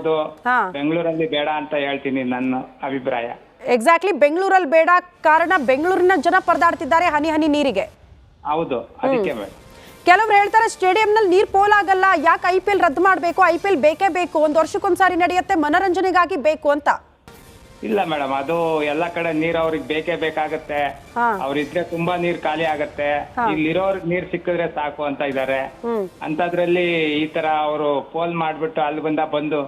ಹೌದು, ಹಾ. ಬೆಂಗಳೂರಲ್ಲಿ ಬೇಡ ಅಂತ ಹೇಳ್ತೀನಿ ನನ್ನ ಅಭಿಪ್ರಾಯ. ಎಕ್ಸಾಕ್ಟ್ಲಿ, ಬೆಂಗಳೂರಲ್ಲಿ ಬೇಡ. ಕಾರಣ ಬೆಂಗಳೂರಿನ ಜನ ಪರದಾಡ್ತಿದ್ದಾರೆ ಹನಿ ಹನಿ ನೀರಿಗೆ. ಹೌದು, ಅದಕ್ಕೆ ಬೇಡ. ಕೆಲವ್ರು ಹೇಳ್ತಾರೆ ಸ್ಟೇಡಿಯಂನಲ್ಲಿ ನೀರು ಪೋಲಾಗಲ್ಲ, ಯಾಕೆ IPL ರದ್ದು ಮಾಡಬೇಕು, IPL ಬೇಕೇ ಬೇಕು, ಒಂದು ವರ್ಷಕ್ಕೊಂದ್ಸಾರಿ ನಡೆಯುತ್ತೆ, ಮನರಂಜನೆಗಾಗಿ ಬೇಕು ಅಂತ. ಇಲ್ಲ ಮೇಡಮ್, ಅದು ಎಲ್ಲಾ ಕಡೆ ನೀರ್ ಅವ್ರಿಗೆ ಬೇಕೇ ಬೇಕಾಗತ್ತೆ. ಅವ್ರಿದ್ರೆ ತುಂಬಾ ನೀರ್ ಖಾಲಿ ಆಗತ್ತೆ. ಇಲ್ಲಿರೋರ್ ನೀರ್ ಸಿಕ್ಕಿದ್ರೆ ಸಾಕು ಅಂತ ಇದಾರೆ. ಅಂತದ್ರಲ್ಲಿ ಈ ತರ ಅವರು ಪೋಲ್ ಮಾಡ್ಬಿಟ್ಟು ಅಲ್ಲಿ ಬಂದು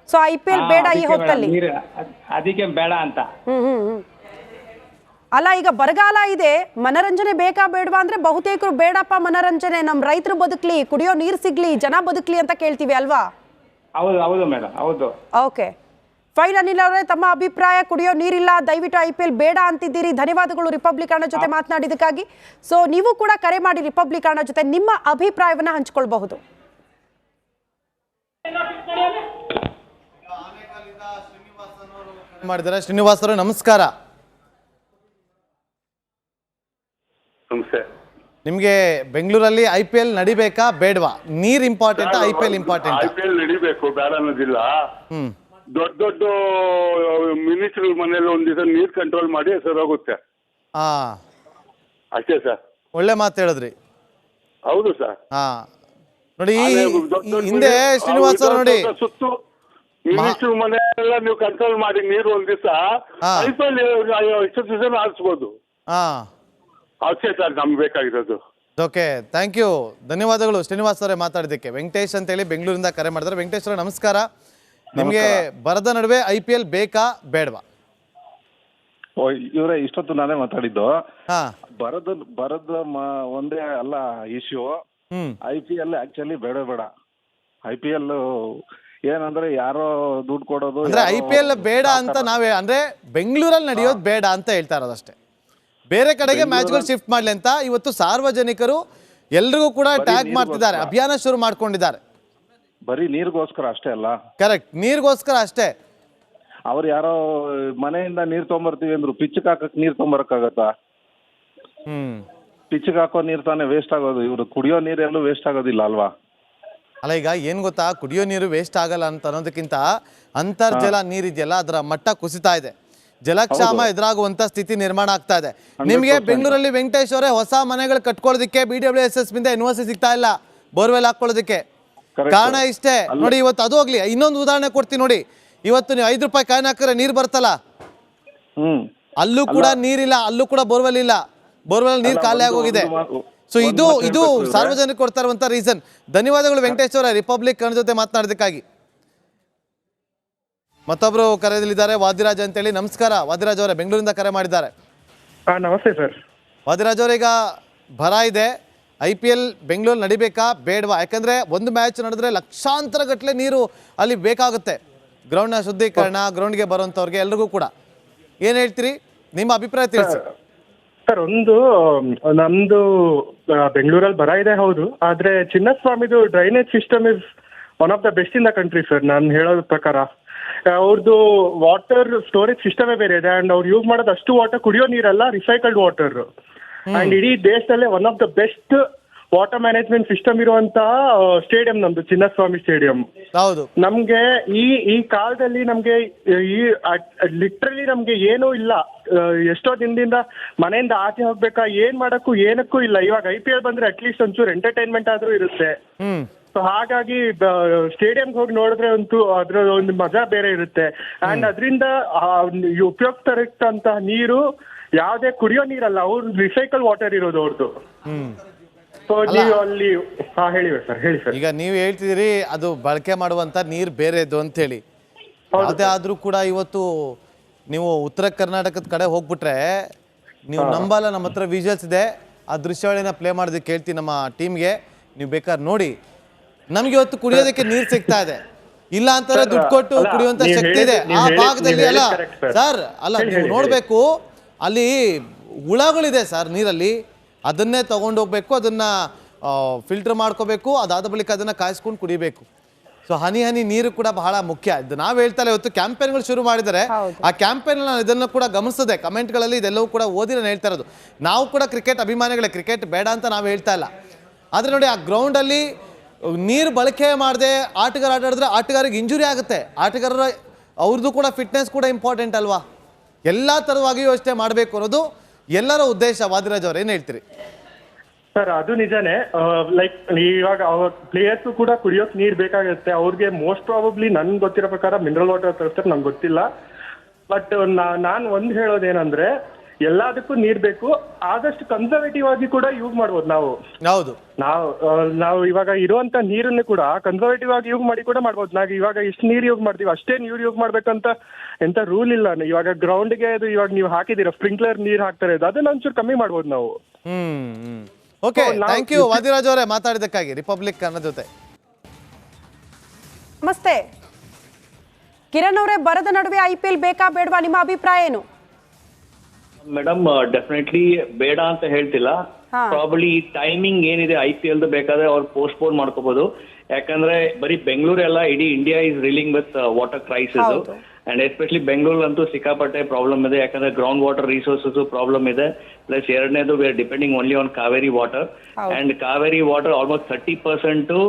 ಸೊ IPL ಬೇಡ ಈ ಹೊತ್ತಲ್ಲಿ, ಅದಕ್ಕೆ ಬೇಡ ಅಂತ. ಅಲ್ಲ, ಈಗ ಬರಗಾಲ ಇದೆ, ಮನರಂಜನೆ ಬೇಕಾ ಬೇಡವಾ ಅಂದ್ರೆ ಬಹುತೇಕರು ಬೇಡಪ್ಪ ಮನರಂಜನೆ, ನಮ್ ರೈತರು ಬದುಕ್ಲಿ, ಕುಡಿಯೋ ನೀರ್ ಸಿಗ್ಲಿ, ಜನ ಬದುಕ್ಲಿ ಅಂತ ಕೇಳ್ತೀವಿ ಅಲ್ವಾ? ಹೌದು ಹೌದು ಮೇಡಮ್, ಹೌದು. Okay fine. ಅನಿಲ್ ಅವರೇ, ತಮ್ಮ ಅಭಿಪ್ರಾಯ, ಕುಡಿಯೋ ನೀರಿಲ್ಲ, ದಯವಿಟ್ಟು IPL ಬೇಡ ಅಂತಿದ್ದೀರಿ. ಧನ್ಯವಾದಗಳು ರಿಪಬ್ಲಿಕ್ ಜೊತೆ ಮಾತನಾಡಿದಕ್ಕಾಗಿ. ಸೊ ನೀವು ಕೂಡ ಕರೆ ಮಾಡಿ ರಿಪಬ್ಲಿಕ್ ಜೊತೆ ನಿಮ್ಮ ಅಭಿಪ್ರಾಯವನ್ನ ಹಂಚಿಕೊಳ್ಳಬಹುದು. ಮಾಡಿದ್ದಾರೆ ಶ್ರೀನಿವಾಸ್ ಅವರು, ನಮಸ್ಕಾರ. ನಿಮ್ಗೆ ಬೆಂಗಳೂರಲ್ಲಿ IPL ನಡಿಬೇಕಾ ಬೇಡವಾ? ನೀರ್ ಇಂಪಾರ್ಟೆಂಟ್, IPL ಇಂಪಾರ್ಟೆಂಟ್? IPL ನಡಿಬೇಕು, ಬೇಡ ಅನ್ನೋದಿಲ್ಲ. ದೊಡ್ಡ ದೊಡ್ಡ ಮಿನಿಸ್ಟರ್ ಮನೇಲಿ ಒಂದ್ ದಿವಸ ನೀರ್ ಕಂಟ್ರೋಲ್ ಮಾಡಿ ಸರೋಗುತ್ತೆ ಅಷ್ಟೇ ಸರ್. ಒಳ್ಳೆ ಮಾತು ಹೇಳಿದ್ರಿ. ಹೌದು ಸರ್. ನೋಡಿ ಹಿಂದೆ ಶ್ರೀನಿವಾಸ್ ಅವರು ನೋಡಿ, ಸುತ್ತು ಮಿನಿಸ್ಟರ್ ಮನೆಯೆಲ್ಲ ನೀವು ಕಂಟ್ರೋಲ್ ಮಾಡಿ ನೀರು ಒಂದ್ ದಿವಸ IPL ಇಷ್ಟು ದಿವಸ ಆಡಿಸ್ಬೋದು. ಅಷ್ಟೇ ಸರ್ ನಮ್ಗೆ ಬೇಕಾಗಿರೋದು. ಓಕೆ, ಥ್ಯಾಂಕ್ ಯು, ಧನ್ಯವಾದಗಳು ಶ್ರೀನಿವಾಸ್ ಅವರೇ ಮಾತಾಡಿದ್ದಕ್ಕೆ. ವೆಂಕಟೇಶ್ ಅಂತೇಳಿ ಬೆಂಗಳೂರಿಂದ ಕರೆ ಮಾಡಿದ್ರೆ. ವೆಂಕಟೇಶ್ ಅವರೇ ನಮಸ್ಕಾರ. ನಿಮಗೆ ಬರದ ನಡುವೆ IPL ಬೇಕಾ ಬೇಡವಾ? ಇವರೇ ಇಷ್ಟೊತ್ತು ನಾನೇ ಮಾತಾಡಿದ್ದು. ಬರದ ಒಂದೇ ಅಲ್ಲ ಇಶ್ಯೂ. IPL ಆಕ್ಚುಲಿ ಬೇಡ. IPL ಏನಂದ್ರೆ ಯಾರೋ ದುಡ್ಡು ಕೊಡೋದು, ಅಂದ್ರೆ IPL ಬೇಡ ಅಂತ ನಾವೇ ಅಂದ್ರೆ ಬೆಂಗಳೂರಲ್ಲಿ ನಡೆಯೋದು ಬೇಡ ಅಂತ ಹೇಳ್ತಾ ಇರೋದಷ್ಟೇ. ಬೇರೆ ಕಡೆಗೆ ಮ್ಯಾಚ್ಗಳು ಶಿಫ್ಟ್ ಮಾಡ್ಲಿ ಅಂತ ಇವತ್ತು ಸಾರ್ವಜನಿಕರು ಎಲ್ರಿಗೂ ಕೂಡ ಟ್ಯಾಗ್ ಮಾಡ್ತಿದ್ದಾರೆ, ಅಭಿಯಾನ ಶುರು ಮಾಡ್ಕೊಂಡಿದ್ದಾರೆ. ಬರೀ ನೀರಿಗೋಸ್ಕರ ಅಷ್ಟೇ ಅಲ್ಲ? ಕರೆಕ್ಟ್, ನೀರಿಗೋಸ್ಕರ ಅಷ್ಟೇ. ಅವ್ರು ಯಾರೋ ಮನೆಯಿಂದ ನೀರ್ ತೊಗೊಂಬರ್ತೀವಿ ಅಂದ್ರು, ಪಿಚ್ಗೆ ಹಾಕಕ್ ನೀರ್ ತೊಗೊಂಬರಕ್ಕಾಗತ್ತಾ? ಪಿಚ್ಗೆ ಹಾಕೋ ನೀರ್ ತಾನೇ ವೇಸ್ಟ್ ಆಗೋದು. ಇವ್ರು ಕುಡಿಯೋ ನೀರೆಲ್ಲೂ ವೇಸ್ಟ್ ಆಗೋದಿಲ್ಲ ಅಲ್ವಾ? ಅಲ್ಲ, ಈಗ ಏನ್ ಗೊತ್ತಾ, ಕುಡಿಯೋ ನೀರು ವೇಸ್ಟ್ ಆಗಲ್ಲ ಅಂತ ಅನ್ನೋದಕ್ಕಿಂತ ಅಂತರ್ಜಲ ನೀರಿದೆಯಲ್ಲ ಅದರ ಮಟ್ಟ ಕುಸಿತಾ ಇದೆ, ಜಲಕ್ಷಾಮ ಎದುರಾಗುವಂತ ಸ್ಥಿತಿ ನಿರ್ಮಾಣ ಆಗ್ತಾ ಇದೆ. ನಿಮ್ಗೆ ಬೆಂಗಳೂರಲ್ಲಿ ವೆಂಕಟೇಶ್ ಅವರೇ ಹೊಸ ಮನೆಗಳು ಕಟ್ಕೊಳ್ಳೋದಕ್ಕೆ BWSS ಇಂದ NOC ಸಿಗ್ತಾ ಇಲ್ಲ, ಬೋರ್ವೆಲ್ ಹಾಕೊಳ್ಳೋದಕ್ಕೆ. ಕಾರಣ ಇಷ್ಟೇ ನೋಡಿ. ಇವತ್ತು ಅದು ಹೋಗ್ಲಿ, ಇನ್ನೊಂದು ಉದಾಹರಣೆ ಕೊಡ್ತೀನಿ ನೋಡಿ. ಇವತ್ತು ನೀವು 5 ರೂಪಾಯಿ ಕಾಯಿನ್ ಹಾಕಿದ್ರೆ ನೀರು ಬರ್ತಲ್ಲ, ಅಲ್ಲೂ ಕೂಡ ನೀರಿಲ್ಲ, ಅಲ್ಲೂ ಕೂಡ ಬೋರ್ವೆಲ್ ಇಲ್ಲ, ಬೋರ್ವೆಲ್ ನೀರು ಖಾಲಿ ಆಗೋಗಿದೆ. ಸೊ ಇದು ಸಾರ್ವಜನಿಕ ಕೊಡ್ತಾ ಇರುವಂತ ರೀಸನ್. ಧನ್ಯವಾದಗಳು ವೆಂಕಟೇಶ್ ಅವರ ರಿಪಬ್ಲಿಕ್ ಜೊತೆ ಮಾತನಾಡೋದಕ್ಕಾಗಿ. ಮತ್ತೊಬ್ರು ಕರೆಯಲಿದ್ದಾರೆ, ವಾದಿರಾಜ್ ಅಂತೇಳಿ. ನಮಸ್ಕಾರ ವಾದಿರಾಜ್ ಅವರೇ, ಬೆಂಗಳೂರಿಂದ ಕರೆ ಮಾಡಿದ್ದಾರೆ. ನಮಸ್ತೆ ಸರ್. ವಾದಿರಾಜ್ ಅವರೇ, ಈಗ ಭರ ಇದೆ, IPL ಬೆಂಗಳೂರು ನಡಿಬೇಕಾ ಬೇಡವಾ? ಯಾಕಂದ್ರೆ ಒಂದು ಮ್ಯಾಚ್ ನಡೆದ್ರೆ ಲಕ್ಷಾಂತರ ಗಟ್ಟಲೆ ನೀರು ಅಲ್ಲಿ ಬೇಕಾಗುತ್ತೆ. ಗ್ರೌಂಡ್ನ ಶುದ್ಧೀಕರಣ, ಗ್ರೌಂಡ್ಗೆ ಬರುವಂಥವ್ರಿಗೆ ಎಲ್ರಿಗೂ ಕೂಡ ಏನು ಹೇಳ್ತೀರಿ, ನಿಮ್ಮ ಅಭಿಪ್ರಾಯ ತಿಳಿಸಿ. ಸರ್, ನಮ್ದು ಬೆಂಗಳೂರಲ್ಲಿ ಬರ ಇದೆ ಹೌದು, ಆದ್ರೆ ಚಿನ್ನಸ್ವಾಮಿದು drainage system is one of the best in the country sir. ನಾನು ಹೇಳೋದ್ರ ಪ್ರಕಾರ ಅವ್ರದ್ದು ವಾಟರ್ ಸ್ಟೋರೇಜ್ ಸಿಸ್ಟಮೇ ಬೇರೆ ಇದೆ. ಅಂಡ್ ಅವ್ರು ಯೂಸ್ ಮಾಡೋದು ಅಷ್ಟು ವಾಟರ್ ಕುಡಿಯೋ ನೀರಲ್ಲ, ರಿಸೈಕಲ್ಡ್ ವಾಟರ್. ಅಂಡ್ ಇಡೀ ದೇಶದಲ್ಲೇ one of the best water management system ಇರುವಂತಹ ಸ್ಟೇಡಿಯಂ ನಮ್ದು ಚಿನ್ನಸ್ವಾಮಿ ಸ್ಟೇಡಿಯಂ. ಹೌದು. ನಮ್ಗೆ ಈ ಕಾಲದಲ್ಲಿ ನಮ್ಗೆ ಲಿಟ್ರಲಿ ನಮ್ಗೆ ಏನೂ ಇಲ್ಲ. ಎಷ್ಟೋ ದಿನದಿಂದ ಮನೆಯಿಂದ ಆಚೆ ಹೋಗ್ಬೇಕಾ, ಏನ್ ಮಾಡಕ್ಕೂ ಏನಕ್ಕೂ ಇಲ್ಲ. ಇವಾಗ IPL ಬಂದ್ರೆ ಅಟ್ಲೀಸ್ಟ್ ಒಂಚೂರು ಎಂಟರ್ಟೈನ್ಮೆಂಟ್ ಆದ್ರೂ ಇರುತ್ತೆ. ಸೊ ಹಾಗಾಗಿ ಸ್ಟೇಡಿಯಂಗೆ ಹೋಗಿ ನೋಡಿದ್ರೆ ಅಂತೂ ಅದ್ರ ಒಂದು ಮಜಾ ಬೇರೆ ಇರುತ್ತೆ. ಅಂಡ್ ಅದರಿಂದ ಉಪಯುಕ್ತ ಇರ್ತಂತ ನೀರು ಯಾವ್ದೇ ಕುಡಿಯೋ ನೀರಲ್ಲ, ಅವ್ರು ರಿಸೈಕಲ್ ವಾಟರ್ ಇರೋದು ಅವ್ರದ್ದು. ಸೊ ನೀವು ಅಲ್ಲಿ ಹೇಳಿ ಸರ್. ಈಗ ನೀವು ಹೇಳ್ತಿದ್ದೀರಿ ಅದು ಬಳಕೆ ಮಾಡುವಂತ ನೀರು ಬೇರೆದು ಅಂತ ಹೇಳಿ. ಅದೇ ಆದ್ರೂ ಕೂಡ ಇವತ್ತು ನೀವು ಉತ್ತರ ಕರ್ನಾಟಕದ ಕಡೆ ಹೋಗ್ಬಿಟ್ರೆ ನೀವು ನಂಬಲ್ಲ, ನಮ್ಮ ಹತ್ರ ವಿಜುವಲ್ಸ್ ಇದೆ, ಆ ದೃಶ್ಯಾವಳಿನ ಪ್ಲೇ ಮಾಡೋದಕ್ಕೆ ಹೇಳ್ತೀನಿ ನಮ್ಮ ಟೀಮ್ಗೆ, ನೀವು ಬೇಕಾದ್ರೆ ನೋಡಿ. ನಮ್ಗೆ ಇವತ್ತು ಕುಡಿಯೋದಕ್ಕೆ ನೀರು ಸಿಗ್ತಾ ಇದೆ, ಇಲ್ಲ ಅಂತಾರೆ ದುಡ್ಡು ಕೊಟ್ಟು ಕುಡಿಯುವಂತ ಶಕ್ತಿ ಇದೆ ಆ ಭಾಗದಲ್ಲಿ. ಅಲ್ಲ ಸರ್, ಅಲ್ಲ ನೀವು ನೋಡ್ಬೇಕು, ಅಲ್ಲಿ ಹುಳಗಳಿದೆ ಸರ್ ನೀರಲ್ಲಿ, ಅದನ್ನೇ ತಗೊಂಡೋಗ್ಬೇಕು, ಅದನ್ನ ಫಿಲ್ಟರ್ ಮಾಡ್ಕೋಬೇಕು, ಅದಾದ ಬಳಿಕ ಅದನ್ನ ಕಾಯಿಸ್ಕೊಂಡು ಕುಡಿಬೇಕು. ಸೊ ಹನಿ ಹನಿ ನೀರು ಕೂಡ ಬಹಳ ಮುಖ್ಯ. ಇದು ನಾವು ಹೇಳ್ತಾ ಇವತ್ತು ಕ್ಯಾಂಪೇನ್ಗಳು ಶುರು ಮಾಡಿದರೆ ಆ ಕ್ಯಾಂಪೇನ್ ಇದನ್ನು ಕೂಡ ಗಮನಿಸದೆ ಕಮೆಂಟ್ಗಳಲ್ಲಿ ಇದೆಲ್ಲವೂ ಕೂಡ ಓದಿ ನಾನು ಹೇಳ್ತಾ ಇರೋದು. ನಾವು ಕೂಡ ಕ್ರಿಕೆಟ್ ಅಭಿಮಾನಿಗಳೇ, ಕ್ರಿಕೆಟ್ ಬೇಡ ಅಂತ ನಾವು ಹೇಳ್ತಾ ಇಲ್ಲ. ಆದರೆ ನೋಡಿ, ಆ ಗ್ರೌಂಡಲ್ಲಿ ನೀರು ಬಳಕೆ ಮಾಡದೆ ಆಟಗಾರ ಆಟ ಆಡಿದ್ರೆ ಆಟಗಾರಿಗೆ ಇಂಜುರಿ ಆಗುತ್ತೆ. ಆಟಗಾರರ ಅವ್ರದ್ದು ಕೂಡ ಫಿಟ್ನೆಸ್ ಕೂಡ ಇಂಪಾರ್ಟೆಂಟ್ ಅಲ್ವಾ? ಎಲ್ಲ ಥರವಾಗಿ ಯೋಚನೆ ಮಾಡಬೇಕು ಅನ್ನೋದು ಎಲ್ಲರ ಉದ್ದೇಶ. ವಾದಿರಾಜ್ ಅವ್ರು ಏನು ಹೇಳ್ತೀರಿ? ಸರ್ ಅದು ನಿಜಾನೇ. ಲೈಕ್ ಇವಾಗ ಪ್ಲೇಯರ್ಸ್ ಕೂಡ ಕುಡಿಯೋಕ್ ನೀರ್ ಬೇಕಾಗುತ್ತೆ. ಅವ್ರಿಗೆ ಮೋಸ್ಟ್ ಪ್ರಾಬಬ್ಲಿ ನನ್ಗೆ ಗೊತ್ತಿರೋ ಪ್ರಕಾರ ಮಿನರಲ್ ವಾಟರ್ ತರಿಸ್ತಾರೆ, ನಂಗೆ ಗೊತ್ತಿಲ್ಲ. ಬಟ್ ನಾನು ಒಂದ್ ಹೇಳೋದೇನಂದ್ರೆ ಎಲ್ಲದಕ್ಕೂ ನೀರ್ ಬೇಕು. ಆದಷ್ಟು ಕನ್ಸರ್ವೇಟಿವ್ ಆಗಿ ಕೂಡ ಯೂಸ್ ಮಾಡ್ಬೋದು ನಾವು. ಹೌದು, ನಾವು ಇವಾಗ ಇರುವಂತ ನೀರನ್ನು ಕೂಡ ಕನ್ಸರ್ವೇಟಿವ್ ಆಗಿ ಯೂಸ್ ಮಾಡಿ ಕೂಡ ಮಾಡ್ಬೋದು. ನಾವು ಇವಾಗ ಎಷ್ಟು ನೀರು ಯೂಸ್ ಮಾಡ್ತೀವಿ ಅಷ್ಟೇ ನೀರು ಯೂಸ್ ಮಾಡ್ಬೇಕಂತ ಎಂತ ರೂಲ್ ಇಲ್ಲ. ಇವಾಗ ಗ್ರೌಂಡ್ಗೆ ಅದು ಇವಾಗ ನೀವು ಹಾಕಿದೀರ ಸ್ಪ್ರಿಂಕ್ಲರ್ ನೀರ್ ಹಾಕ್ತಾರೆ, ಅದನ್ನ ಒಂಚೂರು ಕಮ್ಮಿ ಮಾಡ್ಬೋದು ನಾವು. ಓಕೆ, ಥ್ಯಾಂಕ್ ಯು ವಾದಿರಾಜ್ ಅವರೇ ಮಾತಾಡಿದ್ದಕ್ಕಾಗಿ ರಿಪಬ್ಲಿಕ್ ಕನ್ನಡ ಜೊತೆ. ನಮಸ್ತೆ ಕಿರಣ್ ಅವರೇ, ಬರದ ನಡುವೆ IPL ಬೇಕಾ ಬೇಡವಾ, ನಿಮ್ಮ ಅಭಿಪ್ರಾಯ ಏನು? ಮೇಡಮ್ ಡೆಫಿನೆಟ್ಲಿ ಬೇಡ ಅಂತ ಹೇಳ್ತಿಲ್ಲ. ಪ್ರಾಬಬ್ಲಿ ಟೈಮಿಂಗ್ ಏನಿದೆ IPL ಬೇಕಾದ್ರೆ ಅವ್ರು ಪೋಸ್ಟ್ಪೋನ್ ಮಾಡ್ಕೋಬಹುದು. ಯಾಕಂದ್ರೆ ಬರೀ ಬೆಂಗಳೂರು ಎಲ್ಲ, ಇಡೀ India is reeling with water crisis. And especially Bengaluru ಅಂತೂ ಸಿಕ್ಕಾಪಟ್ಟೆ ಪ್ರಾಬ್ಲಮ್ ಇದೆ. ಯಾಕಂದ್ರೆ ಗ್ರೌಂಡ್ ವಾಟರ್ ರಿಸೋರ್ಸಸ್ ಪ್ರಾಬ್ಲಮ್ ಇದೆ. ಪ್ಲಸ್ ಎರಡನೇದು we are depending only on Kaveri water. And Kaveri water almost 30%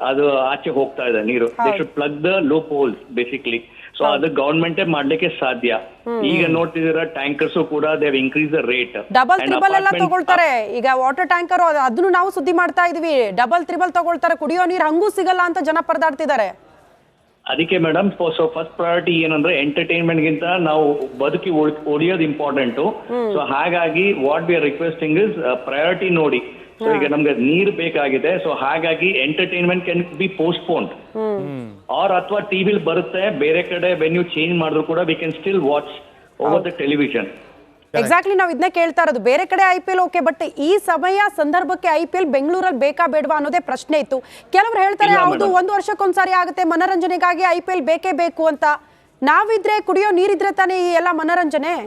ಅದು ಆಚೆ ಹೋಗ್ತಾ ಇದೆ ನೀರು. They should plug the loop holes basically. So ಅದು ಗವರ್ಮೆಂಟೇ ಮಾಡ್ಲಿಕ್ಕೆ ಸಾಧ್ಯ. ಈಗ ನೋಡ್ತಿದ್ದೀರಾ ಟ್ಯಾಂಕರ್ಸ್ ಕೂಡ they increase the rate. Double triple ಎಲ್ಲ ತಗೊಳ್ತಾರೆ ಈಗ ವಾಟರ್ ಟ್ಯಾಂಕರ್. ಅದನ್ನು ನಾವು ಸುದ್ದಿ ಮಾಡ್ತಾ ಇದೀವಿ, ಡಬಲ್ ತ್ರಿಬಲ್ ತಗೊಳ್ತಾರೆ. ಕುಡಿಯೋ ನೀರು ಹಂಗೂ ಸಿಗಲ್ಲ ಅಂತ ಜನ ಪರದಾಡ್ತಿದ್ದಾರೆ. ಅದಕ್ಕೆ ಮೇಡಮ್, ಸೊ ಫಸ್ಟ್ ಪ್ರಯಾರಿಟಿ ಏನಂದ್ರೆ ಎಂಟರ್ಟೈನ್ಮೆಂಟ್ ಗಿಂತ ನಾವು ಬದುಕಿ ಉಳಿಯೋದು ಇಂಪಾರ್ಟೆಂಟ್. ಸೊ ಹಾಗಾಗಿ what we are requesting is priority ನೋಡಿ. ಸೊ ಈಗ ನಮ್ಗೆ ನೀರು ಬೇಕಾಗಿದೆ. ಸೊ ಹಾಗಾಗಿ entertainment can be postponed or ಅಥವಾ ಟಿವಿಲ್ ಬರುತ್ತೆ ಬೇರೆ ಕಡೆ. ವೆನ್ ಯು ಚೇಂಜ್ ಮಾಡಿದ್ರು ಕೂಡ we can still watch hour the television. Exactly, ನಾವು ಇದನ್ನ ಕೇಳ್ತಾ ಇರೋದು. ಬೇರೆ ಕಡೆ IPL ಓಕೆ, ಬಟ್ ಈ ಸಮಯ ಸಂದರ್ಭಕ್ಕೆ IPL ಬೆಂಗಳೂರಲ್ಲಿ ಬೇಕಾ ಬೇಡವಾ ಅನ್ನೋದೇ ಪ್ರಶ್ನೆ ಇತ್ತು. ಕೆಲವರು ಹೇಳ್ತಾರೆ ಹೌದು 1 ವರ್ಷಕ್ಕೊಂದ್ಸಾರಿ ಆಗುತ್ತೆ, ಮನೋರಂಜನೆಗಾಗಿ IPL ಬೇಕೇ ಬೇಕು ಅಂತ. ನಾವಿದ್ರೆ ಕುಡಿಯೋ ನೀರಿದ್ರೆ ತಾನೇ ಈ ಎಲ್ಲ ಮನೋರಂಜನೆ.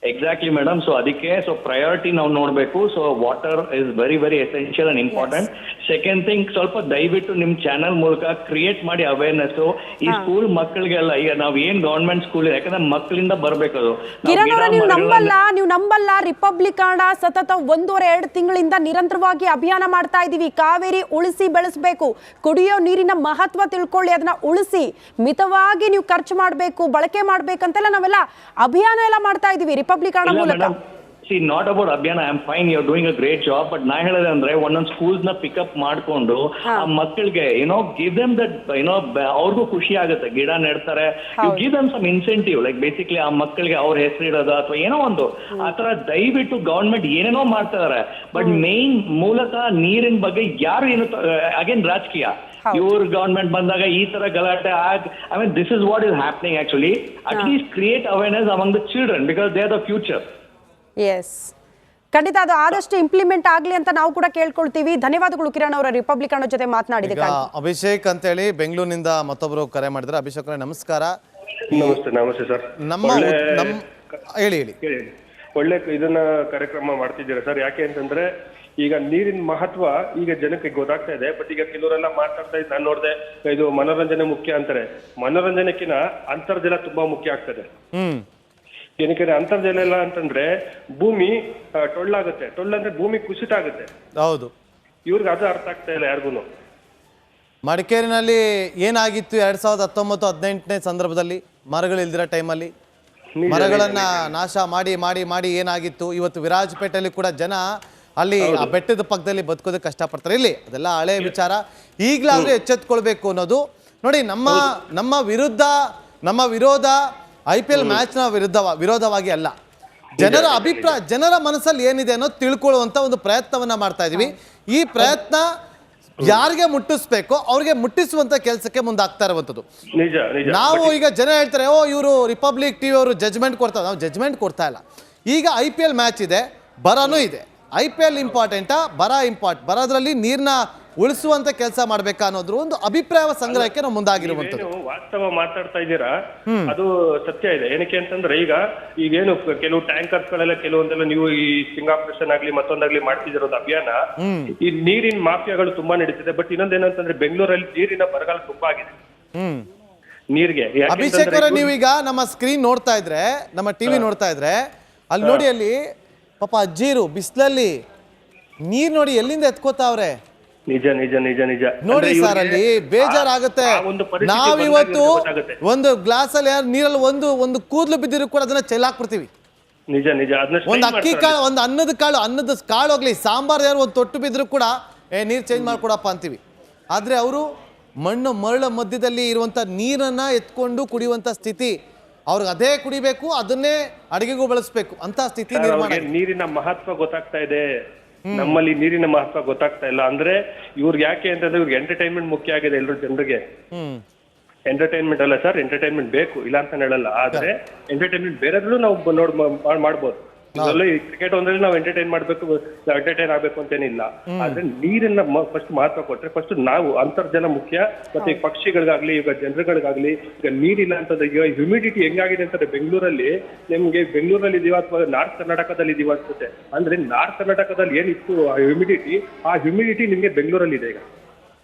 Exactly madam. ಸೊ ಅದಕ್ಕೆ ಸೊ ಪ್ರಯಾರಿಟಿ ನಾವು ನೋಡಬೇಕು. So water is very very essential and important. Second thing, ಸ್ವಲ್ಪ ದಯವಿಟ್ಟು ನಿಮ್ ಚಾನಲ್ ಮೂಲಕ ಕ್ರಿಯೇಟ್ ಮಾಡಿ ಅವೇರ್ನೆಸ್. ಈ ಸ್ಕೂಲ್ ಮಕ್ಕಳಿಗೆಲ್ಲ, ಈಗ ನಾವ್ ಏನ್ ಗವರ್ಮೆಂಟ್ ಸ್ಕೂಲ್ ಇದೆ, ಯಾಕಂದ್ರೆ ಮಕ್ಕಳಿಂದ ಬರ್ಬೇಕದು. ಕಿರಣ್ ಅವರ, ನೀವು ನಂಬಲ್ಲ, ರಿಪಬ್ಲಿಕ್ ಕನ್ನಡ ಸತತ 1.5 ತಿಂಗಳಿಂದ ನಿರಂತರವಾಗಿ ಅಭಿಯಾನ ಮಾಡ್ತಾ ಇದೀವಿ. ಕಾವೇರಿ ಉಳಿಸಿ ಬೆಳೆಸಬೇಕು, ಕುಡಿಯೋ ನೀರಿನ ಮಹತ್ವ ತಿಳ್ಕೊಳ್ಳಿ, ಅದನ್ನ ಉಳಿಸಿ ಮಿತವಾಗಿ ನೀವು ಖರ್ಚು ಮಾಡಬೇಕು, ಬಳಕೆ ಮಾಡ್ಬೇಕಂತೆಲ್ಲ ನಾವೆಲ್ಲ ಅಭಿಯಾನ ಎಲ್ಲ ಮಾಡ್ತಾ ಇದೀವಿ ರಿಪಬ್ಲಿಕ್ ಕನ್ನಡ ಮೂಲಕ. See, not about ಅಭಿಯಾನ. I am fine, you are doing a great job. But ನಾ ಹೇಳೋದು ಅಂದ್ರೆ ಒಂದೊಂದು ಸ್ಕೂಲ್ಸ್ ನ ಪಿಕಪ್ ಮಾಡ್ಕೊಂಡು ಆ ಮಕ್ಕಳಿಗೆ ಗಿವ್ ದೆಮ್ ದಟ್ ಅವ್ರಿಗೂ ಖುಷಿ ಆಗುತ್ತೆ. ಗಿಡ ನೆಡ್ತಾರೆ, you give them some incentive. Like basically ಆ ಮಕ್ಕಳಿಗೆ ಅವ್ರ ಹೆಸರು ಇಡೋದು ಅಥವಾ ಏನೋ ಒಂದು ಆ ತರ ದಯವಿಟ್ಟು ಗವರ್ಮೆಂಟ್ ಏನೇನೋ ಮಾಡ್ತಾ ಇದಾರೆ. ಬಟ್ ಮೇನ್ ಮೂಲತಃ ನೀರಿನ ಬಗ್ಗೆ ಯಾರು ಏನು ಅಗೇನ್ ರಾಜಕೀಯ. ಇವ್ರ ಗವರ್ಮೆಂಟ್ ಬಂದಾಗ ಈ ತರ ಗಲಾಟೆ I mean this is what is happening actually. At least create awareness among the children because they are the future. Yes, ಖಂಡಿತ ಅದು ಆದಷ್ಟು ಇಂಪ್ಲಿಮೆಂಟ್ ಆಗಲಿ ಅಂತ ನಾವು ಕೂಡ ಕೇಳ್ಕೊಳ್ತೀವಿ. ಧನ್ಯವಾದಗಳು ಕಿರಣ್ ಅವರ ರಿಪಬ್ಲಿಕ್ ಕನ್ನಡ ಜೊತೆ ಮಾತನಾಡಿದ್ದಕ್ಕಾಗಿ. ಅಭಿಷೇಕ್ ಅಂತ ಹೇಳಿ ಬೆಂಗಳೂರಿನಿಂದ ಮತ್ತೊಬ್ಬರು ಕರೆ ಮಾಡಿದ್ರೆ. ಅಭಿಷೇಕ್ ಅವರೇ ನಮಸ್ಕಾರ. ನಮಸ್ತೆ ಸರ್. ಹೇಳಿ. ಒಳ್ಳೆ ಇದನ್ನ ಕಾರ್ಯಕ್ರಮ ಮಾಡ್ತಿದ್ದೀರಾ ಸರ್. ಯಾಕೆ ಅಂತಂದ್ರೆ ಈಗ ನೀರಿನ ಮಹತ್ವ ಈಗ ಜನಕ್ಕೆ ಗೊತ್ತಾಗ್ತಾ ಇದೆ. ಬಟ್ ಈಗ ಕೆಲವರೆಲ್ಲ ಮಾತಾಡ್ತಾ ಇದ್ದು ನಾನು ನೋಡಿದೆ, ಇದು ಮನೋರಂಜನೆ ಮುಖ್ಯ ಅಂತಾರೆ. ಮನೋರಂಜನೆಕಿನ ಅಂತರ್ಜಲ ತುಂಬಾ ಮುಖ್ಯ ಆಗ್ತದೆ. ಏನಕ್ಕೆ ಅಂತರ್ಜಲ ಇಲ್ಲ ಅಂತಂದ್ರೆ ಭೂಮಿ ಟೊಳ್ಳಾಗುತ್ತೆ. ಟೊಳ್ಳಂದ್ರೆ ಭೂಮಿ ಕುಸಿತ ಆಗುತ್ತೆ. ಹೌದು, ಇವ್ರಿಗೆ ಅದು ಅರ್ಥ ಆಗ್ತಾ ಇಲ್ಲ ಯಾರಿಗೂ. ಮಡಿಕೇರಿನಲ್ಲಿ ಏನಾಗಿತ್ತು 2019-18ನೇ ಸಂದರ್ಭದಲ್ಲಿ ಮರಗಳಿಲ್ದಿರೋ ಟೈಮಲ್ಲಿ ಮರಗಳನ್ನ ನಾಶ ಮಾಡಿ ಮಾಡಿ ಮಾಡಿ ಏನಾಗಿತ್ತು. ಇವತ್ತು ವಿರಾಜಪೇಟೆಯಲ್ಲಿ ಕೂಡ ಜನ ಅಲ್ಲಿ ಆ ಬೆಟ್ಟದ ಪಕ್ಕದಲ್ಲಿ ಬದುಕೋದಕ್ಕೆ ಕಷ್ಟಪಡ್ತಾರೆ. ಇಲ್ಲಿ ಅದೆಲ್ಲ ಹಳೆ ವಿಚಾರ. ಈಗಲಾದ್ರೂ ಎಚ್ಚೆತ್ಕೊಳ್ಬೇಕು ಅನ್ನೋದು ನೋಡಿ. ನಮ್ಮ ವಿರೋಧ IPL ಮ್ಯಾಚ್ನ ವಿರೋಧವಾಗಿ ಅಲ್ಲ, ಜನರ ಅಭಿಪ್ರಾಯ, ಜನರ ಮನಸ್ಸಲ್ಲಿ ಏನಿದೆ ಅನ್ನೋದು ತಿಳ್ಕೊಳ್ಳುವಂತ ಒಂದು ಪ್ರಯತ್ನವನ್ನ ಮಾಡ್ತಾ ಇದೀವಿ. ಈ ಪ್ರಯತ್ನ ಯಾರಿಗೆ ಮುಟ್ಟಿಸ್ಬೇಕೋ ಅವ್ರಿಗೆ ಮುಟ್ಟಿಸುವಂತ ಕೆಲಸಕ್ಕೆ ಮುಂದಾಗ್ತಾ ಇರುವಂತದ್ದು. ನಾವು ಈಗ ಜನ ಹೇಳ್ತಾರೆ, ಇವರು ರಿಪಬ್ಲಿಕ್ ಟಿವಿ ಅವರು ಜಜ್ಮೆಂಟ್ ಕೊಡ್ತಾರೆ. ನಾವು ಜಜ್ಮೆಂಟ್ ಕೊಡ್ತಾ ಇಲ್ಲ. ಈಗ IPL ಮ್ಯಾಚ್ ಇದೆ, ಬರನೂ ಇದೆ. IPL ಇಂಪಾರ್ಟೆಂಟಾ, ಬರೋದ್ರಲ್ಲಿ ನೀರ್ನ ಉಳಿಸುವಂತ ಕೆಲಸ ಮಾಡ್ಬೇಕಾ ಅನ್ನೋದ್ರ ಒಂದು ಅಭಿಪ್ರಾಯ ಸಂಗ್ರಹಕ್ಕೆ ನಾವು ಮುಂದಾಗಿರುವಂತದ್ದು. ವಾಸ್ತವ ಮಾತಾಡ್ತಾ ಇದ್ದೀರಾ, ಅದು ಸತ್ಯ ಇದೆ. ಏನಕ್ಕೆ ಅಂತಂದ್ರೆ ಈಗೇನು ಕೆಲವು ಟ್ಯಾಂಕರ್ಸ್ ಗಳೆಲ್ಲ ಕೆಲವೊಂದೆಲ್ಲ ನೀವು ಈ ಸ್ಟಿಂಗ್ ಆಪರೇಷನ್ ಆಗ್ಲಿ ಮತ್ತೊಂದಾಗ್ಲಿ ಮಾಡ್ತಿದಿರೋದು ಅಭಿಯಾನ, ಈ ನೀರಿನ ಮಾಫಿಯಾಗಳು ತುಂಬಾ ನಡೀತಿದೆ. ಬಟ್ ಇನ್ನೊಂದೇನಂತಂದ್ರೆ ಬೆಂಗಳೂರಲ್ಲಿ ನೀರಿನ ಬರಗಾಲ ತುಂಬಾ ಆಗಿದೆ ನೀರ್ಗೆ. ಅಭಿಷೇಕ್ ಅವರೇ, ನೀವೀಗ ನಮ್ಮ ಸ್ಕ್ರೀನ್ ನೋಡ್ತಾ ಇದ್ರೆ, ನಮ್ಮ ಟಿವಿ ನೋಡ್ತಾ ಇದ್ರೆ, ಅಲ್ಲಿ ನೋಡಿ, ಅಲ್ಲಿ ಪಾಪ ಅಜ್ಜಿರು ಬಿಸಿಲಲ್ಲಿ ನೀರ್ ನೋಡಿ ಎಲ್ಲಿಂದ ಎತ್ಕೋತಾವ್ರೆ. ನಿಜ ನಿಜ ನಿಜ ನಿಜ ನೋಡಿ ಸರ್, ಅಲ್ಲಿ ಬೇಜಾರಾಗುತ್ತೆ. ನಾವಿವತ್ತು ಒಂದು ಗ್ಲಾಸ್ ಅಲ್ಲಿ ನೀರಲ್ಲಿ ಒಂದು ಕೂದಲು ಬಿದ್ದಿರು ಕೂಡ ಅದನ್ನ ಚೆಲ್ಲಾಕ್ಬಿಡ್ತೀವಿ. ನಿಜ ನಿಜ. ಒಂದು ಅಕ್ಕಿ ಕಾಳು, ಒಂದು ಅನ್ನದ ಕಾಳು ಹೋಗ್ಲಿ, ಸಾಂಬಾರ್ ಯಾರು ಒಂದು ತೊಟ್ಟು ಬಿದ್ರು ಕೂಡ ನೀರು ಚೇಂಜ್ ಮಾಡ್ಕೊಡಪ್ಪ ಅಂತೀವಿ. ಆದ್ರೆ ಅವರು ಮರಳ ಮಧ್ಯದಲ್ಲಿ ಇರುವಂತ ನೀರನ್ನ ಎತ್ಕೊಂಡು ಕುಡಿಯುವಂತ ಸ್ಥಿತಿ, ಅವ್ರಿಗೆ ಅದೇ ಕುಡಿಬೇಕು, ಅದನ್ನೇ ಅಡಿಗೆಗೂ ಬಳಸಬೇಕು ಅಂತ ಸ್ಥಿತಿ ನಿರ್ಮಾಣ. ನೀರಿನ ಮಹತ್ವ ಗೊತ್ತಾಗ್ತಾ ಇದೆ, ನಮ್ಮಲ್ಲಿ ನೀರಿನ ಮಹತ್ವ ಗೊತ್ತಾಗ್ತಾ ಇಲ್ಲ. ಅಂದ್ರೆ ಇವ್ರಿಗೆ ಯಾಕೆ ಅಂತಂದ್ರೆ ಇವ್ರಿಗೆ ಎಂಟರ್ಟೈನ್ಮೆಂಟ್ ಮುಖ್ಯ ಆಗಿದೆ ಎಲ್ಲರೂ ಜನರಿಗೆ. ಎಂಟರ್ಟೈನ್ಮೆಂಟ್ ಅಲ್ಲ ಸರ್, ಎಂಟರ್ಟೈನ್ಮೆಂಟ್ ಬೇಕು, ಇಲ್ಲ ಅಂತ ಹೇಳಲ್ಲ. ಆದ್ರೆ ಎಂಟರ್ಟೈನ್ಮೆಂಟ್ ಬೇರೆದ್ರೂ ನಾವು ಮಾಡ್ಬೋದು. ಕ್ರಿಕೆಟ್ ಒಂದ್ರಲ್ಲಿ ನಾವು ಎಂಟರ್ಟೈನ್ ಮಾಡ್ಬೇಕು, ಎಂಟರ್ಟೈನ್ ಆಗ್ಬೇಕು ಅಂತೇನಿಲ್ಲ. ಆದ್ರೆ ನೀರನ್ನ ಫಸ್ಟ್ ಮಹತ್ವ ಕೊಟ್ರೆ ಫಸ್ಟ್ ನಾವು ಅಂತರ್ಜಲ ಮುಖ್ಯ. ಮತ್ತೆ ಈಗ ಪಕ್ಷಿಗಳಿಗಾಗ್ಲಿ, ಈಗ ಜನರುಗಳಿಗಾಗ್ಲಿ, ಈಗ ನೀರಿಲ್ಲ ಅಂತಂದ್ರೆ ಈಗ ಹ್ಯೂಮಿಡಿಟಿ ಹೆಂಗಾಗಿದೆ ಅಂತಂದ್ರೆ ಬೆಂಗಳೂರಲ್ಲಿ, ನಿಮ್ಗೆ ಬೆಂಗಳೂರಲ್ಲಿ ಇದೀವ ಅಥವಾ ನಾರ್ತ್ ಕರ್ನಾಟಕದಲ್ಲಿ ಇದೀವ ಅನ್ಸುತ್ತೆ. ಅಂದ್ರೆ ನಾರ್ತ್ ಕರ್ನಾಟಕದಲ್ಲಿ ಏನಿತ್ತು ಆ ಹ್ಯೂಮಿಡಿಟಿ ನಿಮ್ಗೆ ಬೆಂಗಳೂರಲ್ಲಿ ಇದೆ ಈಗ.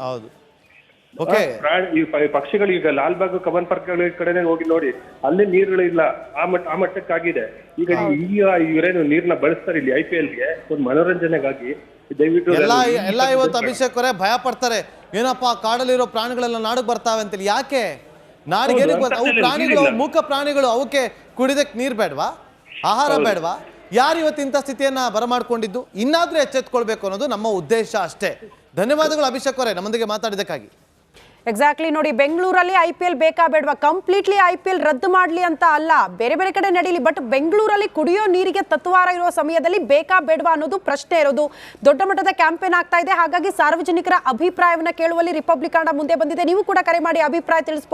ಹೌದು. ಪಕ್ಷಿಗಳು ಈಗ ಲಾಲ್ಬಾಗ್, ಕಬ್ಬನ್ ಪಾರ್ಕ್ ಕಡೆನೆ ಹೋಗಿ ನೋಡಿ, ಅಲ್ಲಿ ನೀರುಗಳಿಲ್ಲ, ಆ ಮಟ್ಟಕ್ಕಾಗಿದೆ. ಈಗ ಇವರೇನು ನೀರ್ನ ಬಳಸ್ತಾರೆ ಇಲ್ಲಿ IPL ಗೆ ಒಂದು ಮನೋರಂಜನೆಗಾಗಿ. ದಯವಿಟ್ಟು ಎಲ್ಲ ಇವತ್ತು ಅಭಿಷೇಕ್ ಅವರೇ ಭಯ ಪಡ್ತಾರೆ, ಏನಪ್ಪಾ ಕಾಡಲ್ಲಿರೋ ಪ್ರಾಣಿಗಳೆಲ್ಲ ನಾಡಿಗೆ ಬರ್ತಾವೆ ಅಂತೇಳಿ. ಯಾಕೆ ನಾಡಿಗೆ ಅವು ಪ್ರಾಣಿಗಳು, ಮೂಕ ಪ್ರಾಣಿಗಳು, ಅವಕ್ಕೆ ಕುಡಿದಕ್ಕೆ ನೀರ್ ಬೇಡವಾ, ಆಹಾರ ಬೇಡವಾ? ಯಾರು ಇವತ್ತು ಇಂಥ ಸ್ಥಿತಿಯನ್ನ ಬರಮಾಡ್ಕೊಂಡಿದ್ದು? ಇನ್ನಾದ್ರೂ ಎಚ್ಚೆತ್ಕೊಳ್ಬೇಕು ಅನ್ನೋದು ನಮ್ಮ ಉದ್ದೇಶ ಅಷ್ಟೇ. ಧನ್ಯವಾದಗಳು ಅಭಿಷೇಕ್ ಅವರೇ ನಮ್ಮೊಂದಿಗೆ ಮಾತಾಡಿದಕ್ಕಾಗಿ. ಎಕ್ಸಾಕ್ಟ್ಲಿ ನೋಡಿ, ಬೆಂಗಳೂರಲ್ಲಿ IPL ಬೇಕಾ ಬೇಡವಾ, ಕಂಪ್ಲೀಟ್ಲಿ IPL ರದ್ದು ಮಾಡಲಿ ಅಂತ ಅಲ್ಲ, ಬೇರೆ ಬೇರೆ ಕಡೆ ನಡೀಲಿ, ಬಟ್ ಬೆಂಗಳೂರಲ್ಲಿ ಕುಡಿಯೋ ನೀರಿಗೆ ತತ್ವಾರ ಇರುವ ಸಮಯದಲ್ಲಿ ಬೇಕಾ ಬೇಡವಾ ಅನ್ನೋದು ಪ್ರಶ್ನೆ ಇರೋದು. ದೊಡ್ಡ ಮಟ್ಟದ ಕ್ಯಾಂಪೇನ್ ಆಗ್ತಾ ಇದೆ, ಹಾಗಾಗಿ ಸಾರ್ವಜನಿಕರ ಅಭಿಪ್ರಾಯವನ್ನ ಕೇಳುವಲ್ಲಿ ರಿಪಬ್ಲಿಕ್ ಕನ್ನಡ ಮುಂದೆ ಬಂದಿದೆ. ನೀವು ಕೂಡ ಕರೆ ಮಾಡಿ ಅಭಿಪ್ರಾಯ ತಿಳಿಸಬಹುದು.